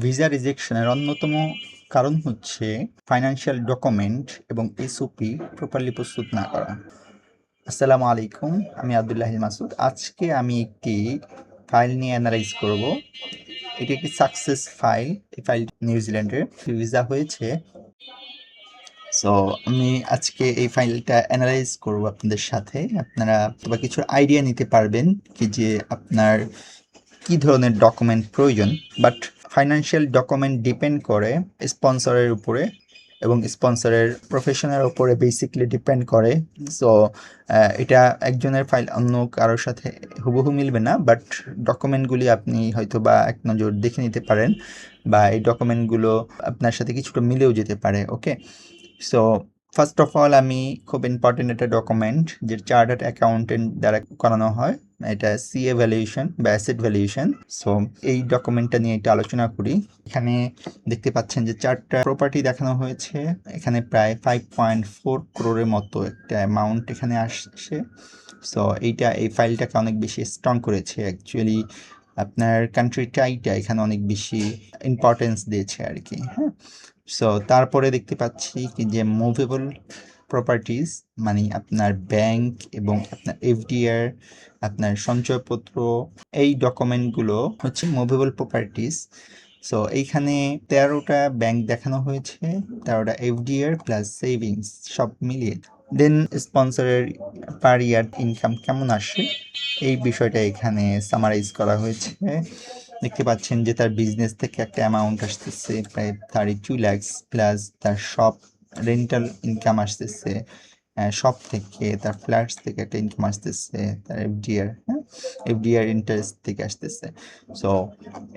Visa রিজেকশনের অন্যতম কারণ হচ্ছে ফাইন্যান্সিয়াল ডকুমেন্ট এবং এসওপি প্রপারলি প্রস্তুত না করা। আসসালামু আলাইকুম, আমি আব্দুল্লাহিল মাসুদ। আজকে আমি একটি ফাইল নিয়ে অ্যানালাইজ করব। এটি একটি সাকসেস ফাইল। এই ফাইল নিউজিল্যান্ডের ভিসা হয়েছে। সো আমি আজকে এই ফাইলটা অ্যানালাইজ করব আপনাদের সাথে। আপনারা অথবা কিছু আইডিয়া নিতে পারবেন কি যে আপনার কি ধরনের ডকুমেন্ট প্রয়োজন। বাট ফাইন্যান্সিয়াল ডকুমেন্ট ডিপেন্ড করে স্পন্সরের উপরে এবং স্পন্সরের প্রফেশনের উপরে বেসিকলি ডিপেন্ড করে। সো এটা একজনের ফাইল অন্য কারোর সাথে হুবহু মিলবে না, বাট ডকুমেন্টগুলি আপনি হয়তো বা এক নজর দেখে নিতে পারেন বা এই ডকুমেন্টগুলো আপনার সাথে কিছুটা মিলেও যেতে পারে। ওকে, সো ফার্স্ট অফ অল আমি খুব ইম্পর্টেন্ট একটা ডকুমেন্ট যে চার্টার্ড অ্যাকাউন্টেন্ট দ্বারা করানো হয়, এটা সিএ ভ্যালুয়েশন বা অ্যাসেট ভ্যালুয়েশন। সো এই ডকুমেন্টটা নিয়ে একটু আলোচনা করি। এখানে দেখতে পাচ্ছেন যে 4টা প্রপার্টি দেখানো হয়েছে। এখানে প্রায় 5.4 crore মতো একটা অ্যামাউন্ট এখানে আসছে। সো এই ফাইলটাকে অনেক বেশি স্ট্রং করেছে অ্যাকচুয়ালি। আপনার কান্ট্রিটাইটা এখানে অনেক বেশি ইম্পর্টেন্স দিয়েছে আর কি। হ্যাঁ, সো তারপরে দেখতে পাচ্ছি কি যে মুভেবল প্রপার্টিজ, মানে আপনার ব্যাংক এবং আপনার এফডিআর, আপনার সঞ্চয়পত্র, এই ডকুমেন্টগুলো হচ্ছে মুভেবল প্রপার্টিজ। সো এইখানে 13টা ব্যাংক দেখানো হয়েছে, 13টা এফডিআর প্লাস সেভিংস সব মিলিয়ে। দেন স্পন্সরের পার ইয়ার ইনকাম কেমন আসে এই বিষয়টা এখানে সামারাইজ করা হয়েছে। দেখতে পাচ্ছেন যে তার বিজনেস থেকে একটা অ্যামাউন্ট আসতেছে প্রায় 32 lakhs, প্লাস তার শপ রেন্টাল ইনকাম আসতেছে, শপ থেকে তার ফ্ল্যাটস থেকে একটা ইনকাম আসতেছে, তার এফডিআর, হ্যাঁ, এফডিআর ইন্টারেস্ট থেকে আসতেছে। সো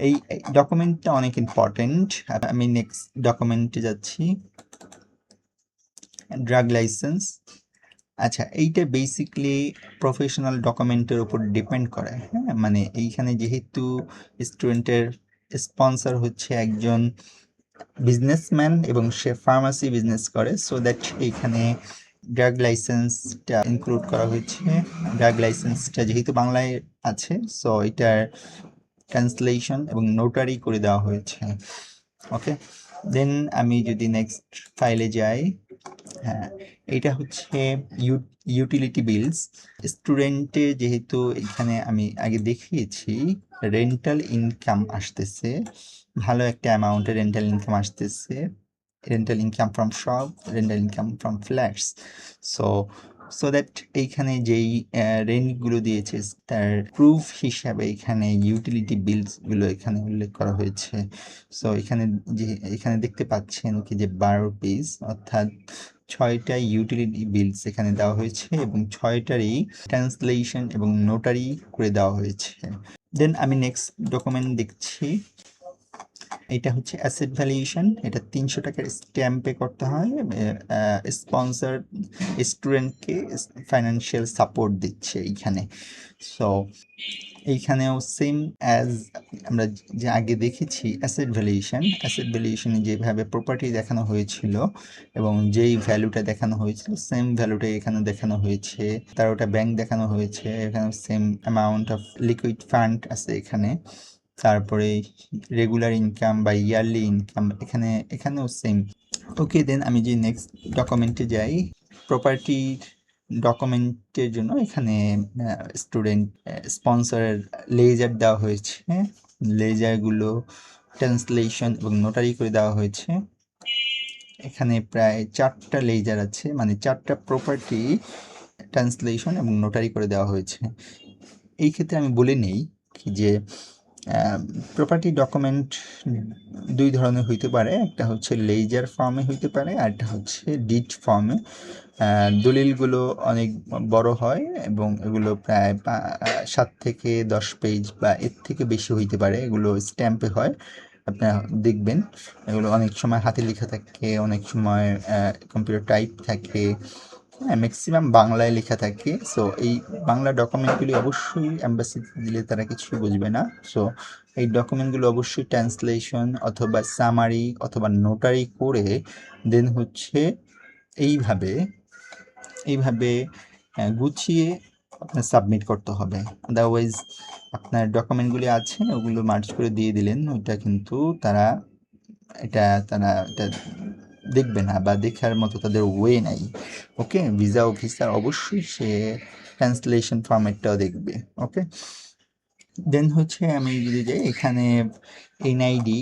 এই ডকুমেন্টটা অনেক ইম্পর্টেন্ট। আমি নেক্সট ডকুমেন্টে যাচ্ছি, ড্রাগ লাইসেন্স। আচ্ছা, এইটা বেসিকলি প্রফেশনাল ডকুমেন্টের উপর ডিপেন্ড করে। হ্যাঁ, মানে এইখানে যেহেতু স্টুডেন্টের স্পন্সর হচ্ছে একজন বিজনেসম্যান এবং সে ফার্মাসি বিজনেস করে, সো দ্যাট এইখানে ড্রাগ লাইসেন্সটা ইনক্লুড করা হয়েছে। ড্রাগ লাইসেন্সটা যেহেতু বাংলায় আছে, সো এটার ট্রান্সলেশন এবং নোটারি করে দেওয়া হয়েছে। ওকে, দেন আমি যদি নেক্সট ফাইলে যাই, হ্যাঁ, এটা হচ্ছে ইউটিলিটি বিলস। স্টুডেন্টে যেহেতু এখানে আমি আগে দেখিয়েছি রেন্টাল ইনকাম আসতেছে, ভালো একটা অ্যামাউন্টের রেন্টাল ইনকাম আসতেছে, rental income from shop, rental income from flats. So so that এইখানে যেই রেন্টগুলো দিয়েছে তার প্রুফ হিসাবে এখানে ইউটিলিটি বিলসগুলো এখানে উল্লেখ করা হয়েছে। সো এখানে দেখতে পাচ্ছেন কি যে 12 পেজ, অর্থাৎ 6টা ইউটিলিটি বিলস এখানে দেওয়া হয়েছে এবং 6টারই ট্রান্সলেশন এবং নোটারি করে দেওয়া হয়েছে। দেন আমি নেক্সট ডকুমেন্ট দেখছি, এটা হচ্ছে অ্যাসেট ভ্যালুয়েশন। এটা 300 টাকার স্ট্যাম্পে করতে হয়। স্পন্সর স্টুডেন্টকে ফাইন্যান্সিয়াল সাপোর্ট দিচ্ছে এইখানে। সো এইখানেও সেম অ্যাজ আমরা যে আগে দেখেছি অ্যাসেট ভ্যালুয়েশনে যেভাবে প্রপার্টি দেখানো হয়েছিল এবং যেই ভ্যালুটা দেখানো হয়েছিল সেম ভ্যালুটাই এখানে দেখানো হয়েছে। 13টা ব্যাংক দেখানো হয়েছে, এখানে same amount of liquid fund আছে এখানে। তারপরে রেগুলার ইনকাম বা ইয়ারলি ইনকাম এখানেও সেম। ওকে, দেন আমি যে নেক্সট ডকুমেন্টে যাই, প্রপার্টির ডকুমেন্টের জন্য এখানে স্টুডেন্ট স্পন্সরের লেজার দেওয়া হয়েছে। লেজারগুলো ট্রান্সলেশন এবং নোটারি করে দেওয়া হয়েছে। এখানে প্রায় 4টা লেজার আছে, মানে 4টা প্রপার্টি ট্রান্সলেশন এবং নোটারি করে দেওয়া হয়েছে। এই ক্ষেত্রে আমি বলে নেই যে প্রপার্টি ডকুমেন্ট 2 ধরনের হইতে পারে, একটা হচ্ছে লেজার ফর্মে হইতে পারে আর একটা হচ্ছে ডিড ফর্মে। দলিলগুলো অনেক বড় হয় এবং এগুলো প্রায় 7 থেকে 10 পেজ বা এর থেকে বেশি হইতে পারে। এগুলো স্ট্যাম্পে হয়, আপনারা দেখবেন। এগুলো অনেক সময় হাতে লেখা থাকে, অনেক সময় কম্পিউটার টাইপ থাকে, হ্যাঁ, ম্যাক্সিমাম বাংলায় লেখা থাকে। সো এই বাংলা ডকুমেন্টগুলি অবশ্যই অ্যাম্বাসিতে দিলে তারা কিছুই বুঝবে না। সো এই ডকুমেন্টগুলো অবশ্যই ট্রান্সলেশন অথবা সামারি অথবা নোটারি করে দেন হচ্ছে এইভাবে গুছিয়ে আপনার সাবমিট করতে হবে। আদারওয়াইজ আপনার ডকুমেন্টগুলি আছে ওগুলো মার্জ করে দিয়ে দিলেন, ওইটা কিন্তু তারা এটা দেখবে না বা দেখার মতো তাদের ওয়ে নাই। ওকে, ভিসা অফিসার অবশ্যই সে ট্রান্সলেশন ফরম্যাটটাও দেখবে। ওকে, দেন হচ্ছে আমি যদি যাই এখানে এনআইডি,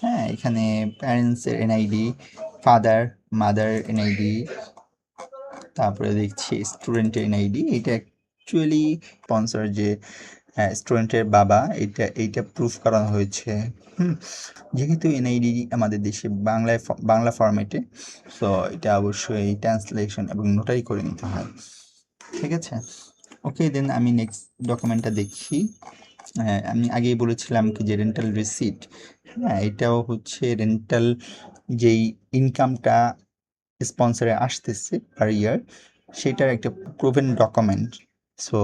হ্যাঁ এখানে প্যারেন্টসের এনআইডি, ফাদার মাদার এনআইডি, তারপরে দেখছি স্টুডেন্টের এনআইডি। এটা অ্যাকচুয়ালি স্পন্সর যে স্টুডেন্টের বাবা, এইটা প্রুফ করানো হয়েছে। যেহেতু এনআইডি আমাদের দেশে বাংলা ফরম্যাটে, সো এটা অবশ্যই ট্রান্সলেশন এবং নোটারি করে নিতে হয়। ঠিক আছে, ওকে, দেন আমি নেক্সট ডকুমেন্টটা দেখি। আমি আগেই বলেছিলাম কি যে রেন্টাল রিসিট, হ্যাঁ এটাও হচ্ছে রেন্টাল যেই ইনকামটা স্পন্সরে আসতেছে পার ইয়ার, সেটার একটা প্রুভেন ডকুমেন্ট। সো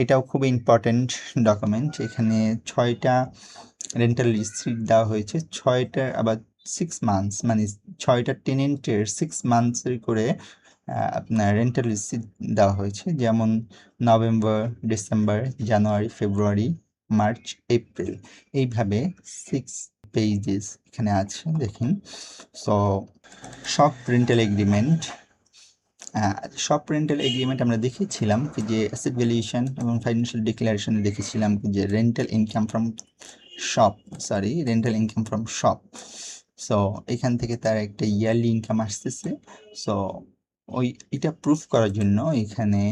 এটাও খুব ইম্পর্ট্যান্ট ডকুমেন্ট। এখানে 6টা রেন্টাল রিসিট দেওয়া হয়েছে, 6টার আবার 6 মান্থস, মানে 6টা টেনেন্টের 6 মান্থসের করে আপনার রেন্টাল রিসিট দেওয়া হয়েছে, যেমন নভেম্বর, ডিসেম্বর, জানুয়ারি, ফেব্রুয়ারি, মার্চ, এপ্রিল, এইভাবে 6 পেজেস এখানে আছে দেখুন। So shop rental agreement, shop rental agreement আমরা দেখেছিলাম কি যে অ্যাসেট ভ্যালুয়েশন এবং ফাইন্যান্সিয়াল ডিক্লারেশনে দেখেছিলাম কি যে rental income from shop. So এখান থেকে তার একটা ইয়ারলি ইনকাম আসতেছে। সো এটা প্রুফ করার জন্য এখানে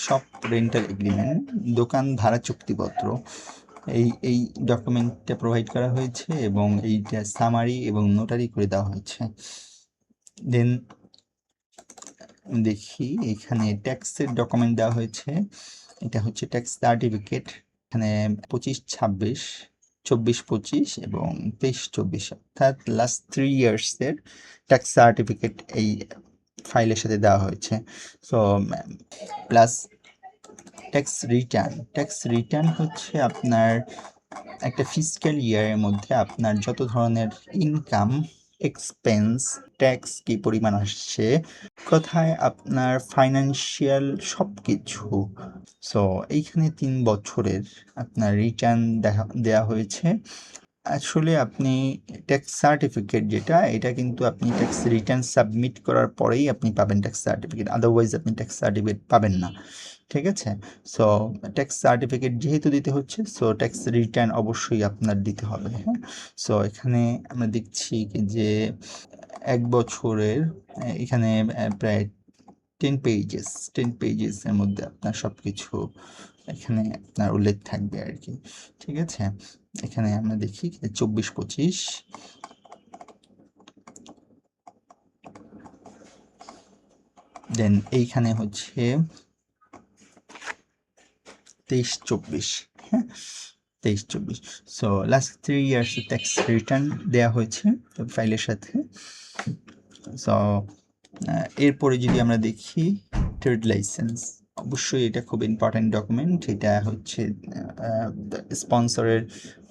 শপ রেন্টাল এগ্রিমেন্ট, দোকান ভাড়া চুক্তিপত্র, এই ডকুমেন্টটা প্রোভাইড করা হয়েছে এবং এইটা সামারি এবং নোটারি করে দেওয়া হয়েছে। দেন দেখি এখানে ট্যাক্সের ডকুমেন্ট দেওয়া হয়েছে। এটা হচ্ছে ট্যাক্স সার্টিফিকেট, এখানে 25-26, 24-25 এবং 23-24, অর্থাৎ লাস্ট 3 ইয়ার্সের ট্যাক্স সার্টিফিকেট এই ফাইলের সাথে দেওয়া হয়েছে। সো প্লাস ট্যাক্স রিটার্ন হচ্ছে আপনার একটা ফিসক্যাল ইয়ারের মধ্যে আপনার যত ধরনের ইনকাম, এক্সপেন্স, ট্যাক্স কি পরিমাণ আসছে, কথায় আপনার ফাইন্যান্সিয়াল সব কিছু। সো এইখানে 3 বছরের আপনার রিটার্ন দেওয়া হয়েছে। আসলে আপনি ট্যাক্স সার্টিফিকেট যেটা, এটা কিন্তু আপনি ট্যাক্স রিটার্ন সাবমিট করার পরেই আপনি পাবেন ট্যাক্স সার্টিফিকেট, আদারওয়াইজ আপনি ট্যাক্স সার্টিফিকেট পাবেন না। ঠিক আছে, সো ট্যাক্স সার্টিফিকেট যেহেতু দিতে হচ্ছে, সো ট্যাক্স রিটার্ন অবশ্যই আপনার দিতে হবে। হ্যাঁ, সো এখানে আমরা দেখছি কি যে 1 বছরের এখানে প্রায় 10 পেজেসের মধ্যে আপনার সব কিছু এখানে আপনার উল্লেখ থাকবে আর কি। ঠিক আছে, এখানে আমরা দেখি 24-25, দেন এইখানে হচ্ছে 23-24, হ্যাঁ 23-24। So last 3 years tax return দেওয়া হয়েছে ফাইলের সাথে। সো এরপরে যদি আমরা দেখি ট্রেড লাইসেন্স, অবশ্যই এটা খুব ইম্পর্ট্যান্ট ডকুমেন্ট। এটা হচ্ছে স্পন্সরের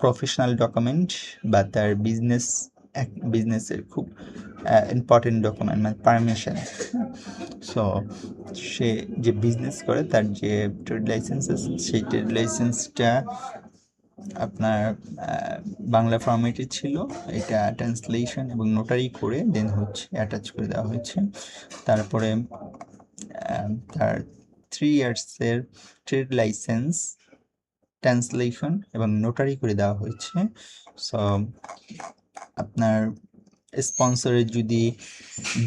প্রফেশনাল ডকুমেন্ট বা তার বিজনেসের খুব ইম্পর্টেন্ট ডকুমেন্ট, মানে পারমিশন। সো সে যে বিজনেস করে তার যে ট্রেড লাইসেন্স আছে, সেই ট্রেড লাইসেন্সটা আপনার বাংলা ফরম্যাটে ছিল, এটা ট্রান্সলেশন এবং নোটারি করে দেন হচ্ছে অ্যাটাচ করে দেওয়া হয়েছে। তারপরে তার 3 ইয়ার্সের ট্রেড লাইসেন্স ট্রান্সলেশন এবং নোটারি করে দেওয়া হয়েছে। সো আপনার স্পন্সরের যদি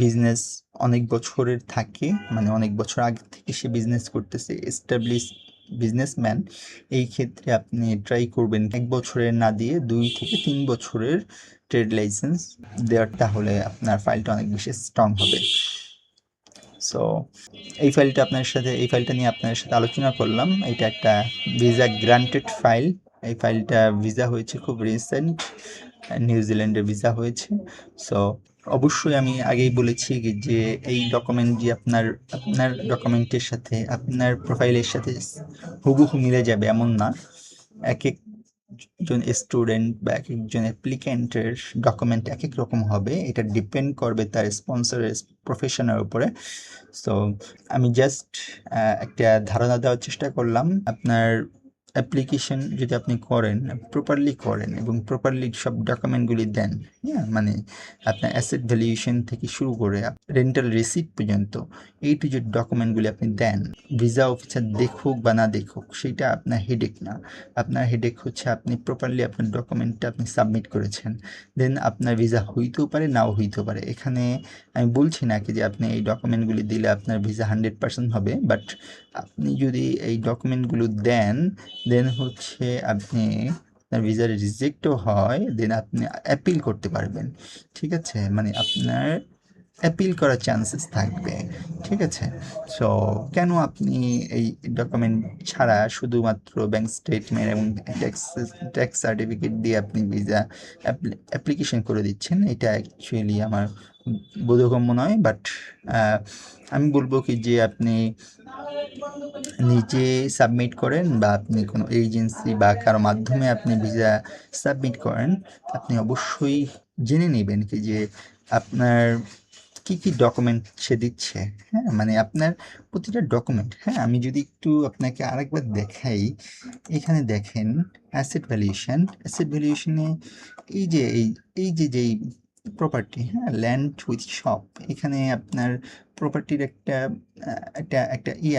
বিজনেস অনেক বছরের থাকে, মানে অনেক বছর আগে থেকে সে বিজনেস করতেছে, এস্টাবলিশ বিজনেসম্যান, এই ক্ষেত্রে আপনি ট্রাই করবেন 1 বছরের না দিয়ে 2 থেকে 3 বছরের ট্রেড লাইসেন্স দেওয়ার, তাহলে আপনার ফাইলটা অনেক বেশি স্ট্রং হবে। সো এই ফাইলটা নিয়ে আপনার সাথে আলোচনা করলাম। এটা একটা ভিসা গ্রান্টেড ফাইল। এই ফাইলটা ভিসা হয়েছে খুব রিসেন্ট, নিউজিল্যান্ডের ভিসা হয়েছে। সো অবশ্যই আমি আগেই বলেছি যে এই ডকুমেন্ট যে আপনার ডকুমেন্টের সাথে আপনার প্রোফাইলের সাথে হুবহু মিলে যাবে এমন না। এক এক একজন স্টুডেন্ট বা একজন অ্যাপ্লিক্যান্টের ডকুমেন্ট এক এক রকম হবে, এটা ডিপেন্ড করবে তার স্পন্সরের প্রফেশনের উপরে। সো আমি জাস্ট একটা ধারণা দেওয়ার চেষ্টা করলাম। আপনার অ্যাপ্লিকেশন যদি আপনি প্রপারলি করেন এবং প্রপারলি সব ডকুমেন্টগুলি দেন, হ্যাঁ, মানে আপনার অ্যাসেট ভ্যালুয়েশন থেকে শুরু করে রেন্টাল রিসিট পর্যন্ত এই টু যে ডকুমেন্টগুলি আপনি দেন, ভিসা অফিসার দেখুক বা না দেখুক সেটা আপনার হেডেক না। আপনার হেডেক হচ্ছে আপনি প্রপারলি আপনার ডকুমেন্টটা আপনি সাবমিট করেছেন, দেন আপনার ভিসা হইতেও পারে নাও হইতেও পারে। এখানে আমি বলছি না কি যে আপনি এই ডকুমেন্টগুলি দিলে আপনার ভিসা 100% হবে, বাট আপনি যদি এই ডকুমেন্টগুলো দেন, দেন হচ্ছে আপনি আপনার ভিসা রিজেক্টও হয়, দেন আপনি অ্যাপিল করতে পারবেন। ঠিক আছে, মানে আপনার অ্যাপিল করার চান্সেস থাকবে। ঠিক আছে, সো কেন আপনি এই ডকুমেন্ট ছাড়া শুধুমাত্র ব্যাংক স্টেটমেন্ট এবং ট্যাক্স সার্টিফিকেট দিয়ে আপনি ভিসা অ্যাপ্লিকেশন করে দিচ্ছেন, এটা অ্যাকচুয়ালি আমার বোধগম্য নয়। বাট আমি বলবো কি যে আপনি নিজে সাবমিট করেন বা আপনি কোনো এজেন্সি বা কারো মাধ্যমে আপনি ভিসা সাবমিট করেন, আপনি অবশ্যই জেনে নেবেন কি যে আপনার কি কি ডকুমেন্ট সে দিচ্ছে। হ্যাঁ, মানে আপনার প্রতিটা ডকুমেন্ট, হ্যাঁ, আমি যদি একটু আপনাকে আরেকবার দেখাই, এখানে দেখেন অ্যাসেট ভ্যালুয়েশনে এই যে যেই প্রপার্টি, হ্যাঁ, ল্যান্ড উইথ শপ, এখানে আপনার প্রপার্টির একটা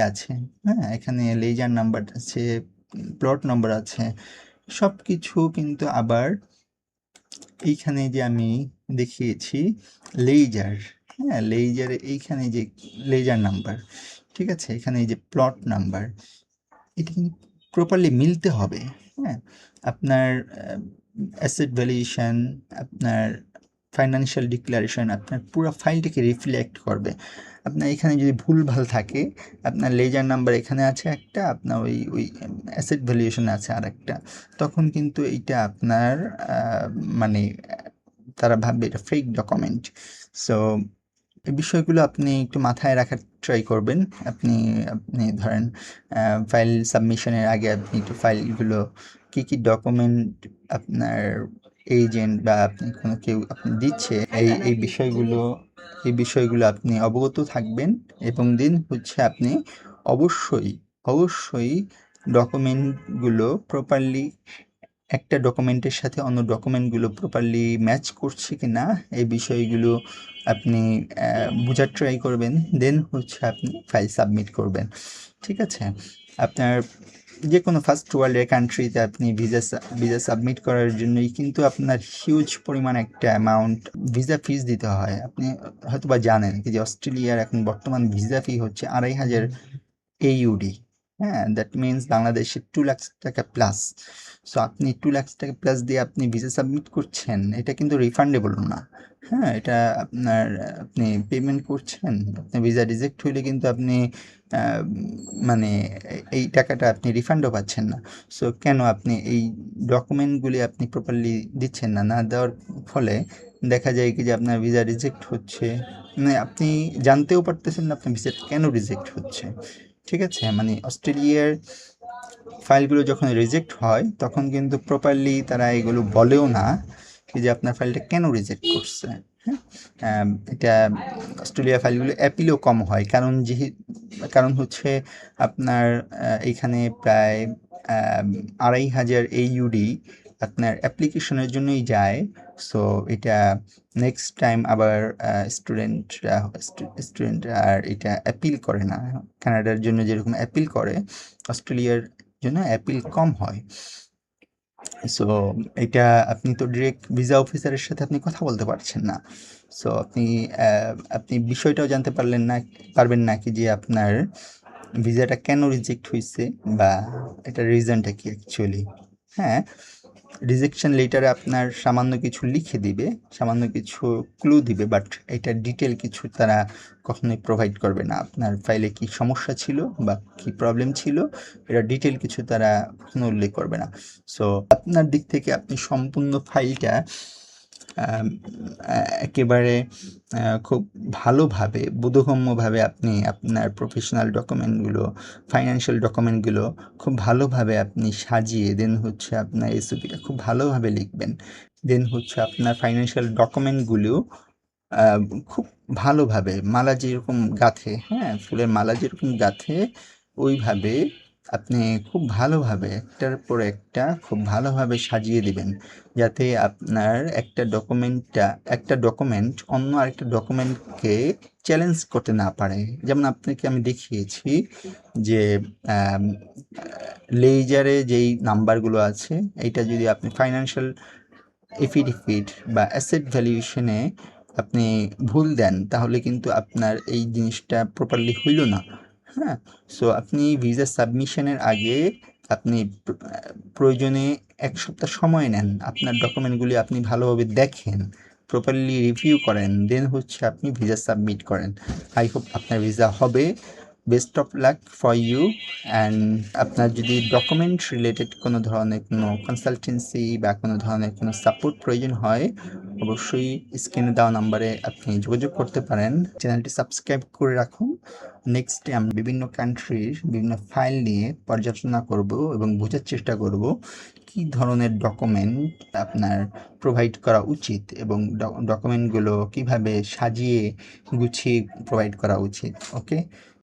আছে, হ্যাঁ, এখানে লেজার নাম্বার আছে, প্লট নাম্বার আছে, সব কিছু কিন্তু আবার এইখানে যে আমি দেখিয়েছি লেজার, হ্যাঁ, লেজারে এইখানে যে লেজার নাম্বার, ঠিক আছে, এখানে এই যে প্লট নাম্বার, এটা কিন্তু প্রপারলি মিলতে হবে। হ্যাঁ, আপনার অ্যাসেট ভ্যালুয়েশন, আপনার ফাইন্যান্সিয়াল ডিক্লারেশন আপনার পুরো ফাইলটাকে রিফ্লেক্ট করবে। আপনার এখানে যদি ভুলভাল থাকে, আপনার লেজার নাম্বার এখানে আছে একটা, আপনার ওই অ্যাসেট ভ্যালুয়েশন আছে আরেকটা, তখন কিন্তু এইটা আপনার মানে তারা ভাববে এটা ফেক ডকুমেন্ট। সো এই বিষয়গুলো আপনি একটু মাথায় রাখার ট্রাই করবেন। আপনি আপনি ধরেন ফাইল সাবমিশনের আগে আপনি একটু ফাইলগুলো কী কী ডকুমেন্ট আপনার এজেন্ট বা আপনি কোনো কেউ আপনি দিচ্ছে, এই বিষয়গুলো আপনি অবগত থাকবেন। এবং দিন হচ্ছে আপনি অবশ্যই ডকুমেন্টগুলো প্রপারলি, একটা ডকুমেন্টের সাথে অন্য ডকুমেন্টগুলো প্রপারলি ম্যাচ করছে কি না এই বিষয়গুলো আপনি বোঝার ট্রাই করবেন, দেন হচ্ছে আপনি ফাইল সাবমিট করবেন। ঠিক আছে, আপনার যে কোনো ফার্স্ট ওয়ার্ল্ডের কান্ট্রিতে আপনি ভিসা সাবমিট করার জন্যই কিন্তু আপনার হিউজ পরিমাণ একটা অ্যামাউন্ট ভিসা ফিস দিতে হয়। আপনি হয়তো বা জানেন কি যে অস্ট্রেলিয়ার এখন বর্তমান ভিসা ফি হচ্ছে 2,500 AUD। হ্যাঁ, দ্যাট মিনস বাংলাদেশে 2 লাখ টাকা প্লাস। সো আপনি 2 লাখ টাকা প্লাস দিয়ে আপনি ভিসা সাবমিট করছেন, এটা কিন্তু রিফান্ডেবল না। হ্যাঁ, এটা আপনি পেমেন্ট করছেন, আপনার ভিসা রিজেক্ট হইলে কিন্তু আপনি মানে এই টাকাটা আপনি রিফান্ডও পাচ্ছেন না। সো কেন আপনি এই ডকুমেন্টগুলি আপনি প্রপারলি দিচ্ছেন না, না দেওয়ার ফলে দেখা যায় কি যে আপনার ভিসা রিজেক্ট হচ্ছে, মানে আপনি জানতেও পারতেছেন না আপনার ভিসাটা কেন রিজেক্ট হচ্ছে। ঠিক আছে, মানে অস্ট্রেলিয়ার ফাইলগুলো যখন রিজেক্ট হয় তখন কিন্তু প্রপারলি তারা এগুলো বলেও না যে আপনার ফাইলটা কেন রিজেক্ট করছে। হ্যাঁ, এটা অস্ট্রেলিয়া ফাইলগুলো অ্যাপিলও কম হয়, কারণ হচ্ছে আপনার এইখানে প্রায় 2,500 AUD আপনার অ্যাপ্লিকেশনের জন্যই যায়। সো এটা নেক্সট টাইম আবার স্টুডেন্ট আর এটা অ্যাপিল করে না। কানাডার জন্য যেরকম অ্যাপিল করে, অস্ট্রেলিয়ার জন্য অ্যাপিল কম হয়। সো এটা আপনি তো ডিরেক্ট ভিসা অফিসারের সাথে আপনি কথা বলতে পারছেন না। সো আপনি বিষয়টাও জানতে পারবেন না কি যে আপনার ভিসাটা কেন রিজেক্ট হয়েছে বা এটার রিজনটা কি অ্যাকচুয়ালি। হ্যাঁ, রিজেকশন লেটারে আপনার সামান্য কিছু লিখে দিবে, সামান্য কিছু ক্লু দিবে, বাট এটা ডিটেল কিছু তারা কখনোই প্রোভাইড করবে না। আপনার ফাইলে কি সমস্যা ছিল বা কি প্রবলেম ছিল, এটা ডিটেল কিছু তারা কখনো উল্লেখ করবে না। সো আপনার দিক থেকে আপনি সম্পূর্ণ ফাইলটা একেবারে খুব ভালোভাবে বোধগম্যভাবে আপনি আপনার প্রফেশনাল ডকুমেন্টগুলো, ফাইন্যান্সিয়াল ডকুমেন্টগুলো খুব ভালোভাবে আপনি সাজিয়ে দেন হচ্ছে আপনার এসওপিটা খুব ভালোভাবে লিখবেন। দেন হচ্ছে আপনার ফাইন্যান্সিয়াল ডকুমেন্টগুলো খুব ভালোভাবে মালা যেরকম গাঁথে, হ্যাঁ? ফুলের মালা যেরকম গাঁথে ওইভাবে আপনি খুব ভালোভাবে একটার পর একটা খুব ভালোভাবে সাজিয়ে দিবেন। যাতে আপনার একটা ডকুমেন্ট অন্য আরেকটা ডকুমেন্টকে চ্যালেঞ্জ করতে না পারে। যেমন আপনাকে আমি দেখিয়েছি যে আম লেইজারে যেই নাম্বারগুলো আছে এইটা যদি আপনি ফাইন্যান্সিয়াল এফিডেভিট বা অ্যাসেট ভ্যালুয়েশনে আপনি ভুল দেন তাহলে কিন্তু আপনার এই জিনিসটা প্রপারলি হইল না, হ্যাঁ? সো আপনি ভিসা সাবমিশনের আগে আপনি প্রয়োজনে ১ সপ্তাহ সময় নেন। আপনার ডকুমেন্টগুলি আপনি ভালোভাবে দেখেন, প্রপারলি রিভিউ করেন, দেন হচ্ছে আপনি ভিসা সাবমিট করেন। আই হোপ আপনার ভিসা হবে। Best of luck for you. And আপনার যদি ডকুমেন্ট রিলেটেড কোনো ধরনের কোনো কনসালটেন্সি বা কোনো ধরনের কোনো সাপোর্ট প্রয়োজন হয় অবশ্যই স্ক্রিনে দেওয়া নাম্বারে আপনি যোগাযোগ করতে পারেন। চ্যানেলটি সাবস্ক্রাইব করে রাখুন। নেক্সটে আমরা বিভিন্ন কান্ট্রির বিভিন্ন ফাইল নিয়ে পর্যালোচনা করব এবং বোঝার চেষ্টা করব কী ধরনের ডকুমেন্ট আপনার প্রোভাইড করা উচিত এবং ডকুমেন্টগুলো কীভাবে সাজিয়ে গুছিয়ে প্রোভাইড করা উচিত। ওকে?